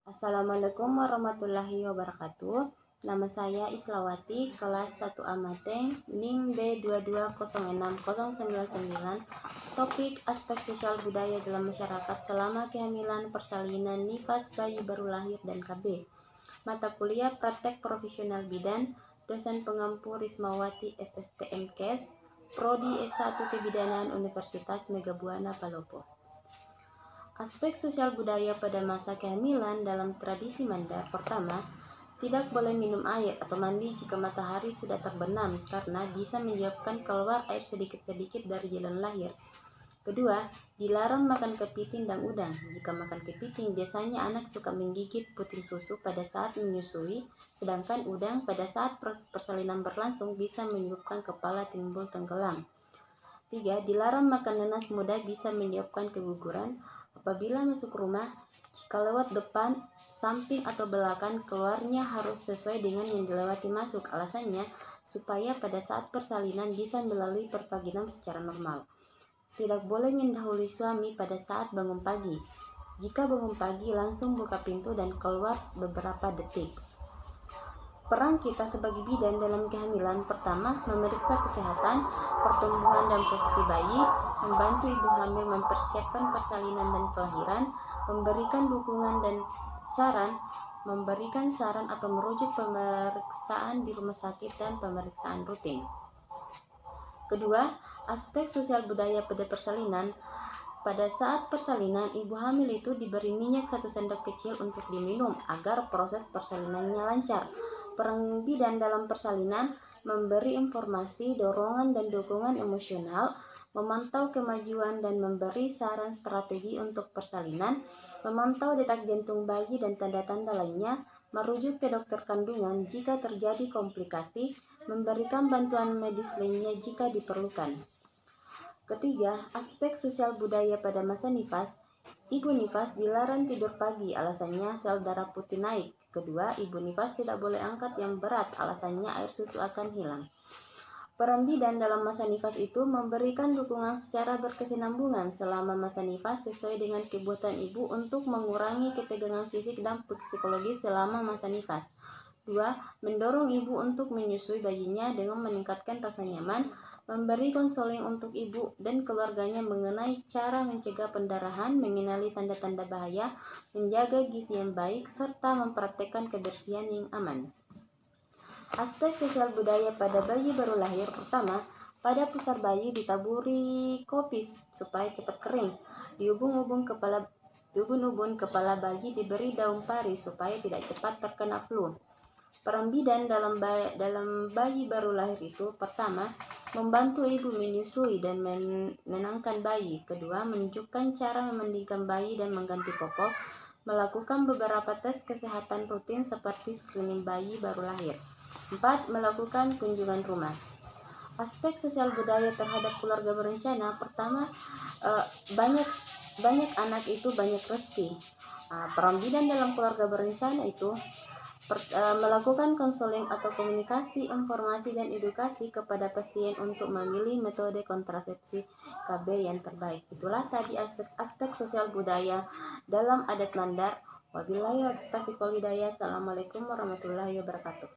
Assalamualaikum warahmatullahi wabarakatuh. Nama saya Islawati, kelas 1 Amateng, NIM B2206099. Topik aspek sosial budaya dalam masyarakat selama kehamilan, persalinan, nifas bayi baru lahir, dan KB. Mata kuliah praktek profesional bidan, dosen pengampu Rismawati SST MKes, Prodi S1 Kebidanan Universitas Megabuana Palopo. Aspek sosial budaya pada masa kehamilan dalam tradisi Mandar. Pertama, tidak boleh minum air atau mandi jika matahari sudah terbenam karena bisa menyebabkan keluar air sedikit-sedikit dari jalan lahir. Kedua, dilarang makan kepiting dan udang. Jika makan kepiting, biasanya anak suka menggigit puting susu pada saat menyusui, sedangkan udang pada saat proses persalinan berlangsung bisa menyebabkan kepala timbul tenggelam. 3. Dilarang makan nanas muda, bisa menyebabkan keguguran. Apabila masuk rumah, jika lewat depan, samping atau belakang, keluarnya harus sesuai dengan yang dilewati masuk. Alasannya, supaya pada saat persalinan bisa melalui pervaginam secara normal. Tidak boleh mendahului suami pada saat bangun pagi. Jika bangun pagi, langsung buka pintu dan keluar beberapa detik. Peran kita sebagai bidan dalam kehamilan. Pertama, memeriksa kesehatan, pertumbuhan dan posisi bayi, membantu ibu hamil mempersiapkan persalinan dan kelahiran, memberikan dukungan dan memberikan saran atau merujuk pemeriksaan di rumah sakit dan pemeriksaan rutin. Kedua, aspek sosial budaya pada persalinan. Pada saat persalinan, ibu hamil itu diberi minyak 1 sendok kecil untuk diminum agar proses persalinannya lancar. Peran bidan dalam persalinan: memberi informasi, dorongan dan dukungan emosional, memantau kemajuan dan memberi saran strategi untuk persalinan, memantau detak jantung bayi dan tanda-tanda lainnya, merujuk ke dokter kandungan jika terjadi komplikasi, memberikan bantuan medis lainnya jika diperlukan. Ketiga, aspek sosial budaya pada masa nifas. Ibu nifas dilarang tidur pagi, alasannya sel darah putih naik. Kedua, ibu nifas tidak boleh angkat yang berat, alasannya air susu akan hilang. Peran bidan dalam masa nifas itu memberikan dukungan secara berkesinambungan selama masa nifas sesuai dengan kebutuhan ibu untuk mengurangi ketegangan fisik dan psikologis selama masa nifas. 2. Mendorong ibu untuk menyusui bayinya dengan meningkatkan rasa nyaman, memberi konseling untuk ibu dan keluarganya mengenai cara mencegah pendarahan, mengenali tanda-tanda bahaya, menjaga gizi yang baik, serta mempraktekkan kebersihan yang aman. Aspek sosial budaya pada bayi baru lahir. Pertama, pada pusar bayi ditaburi kopi supaya cepat kering. Di ubun-ubun kepala bayi diberi daun pari supaya tidak cepat terkena flu. Peran bidan dalam bayi baru lahir itu: pertama, membantu ibu menyusui dan menenangkan bayi. Kedua, menunjukkan cara memandikan bayi dan mengganti popok, melakukan beberapa tes kesehatan rutin seperti screening bayi baru lahir. 4. Melakukan kunjungan rumah. Aspek sosial budaya terhadap keluarga berencana. Pertama, banyak anak itu banyak rezeki. Peran bidan dalam keluarga berencana itu melakukan konseling atau komunikasi, informasi dan edukasi kepada pasien untuk memilih metode kontrasepsi KB yang terbaik. Itulah tadi aspek sosial budaya dalam adat Mandar. Wabillahi taufiq wal hidayah. Assalamualaikum warahmatullahi wabarakatuh.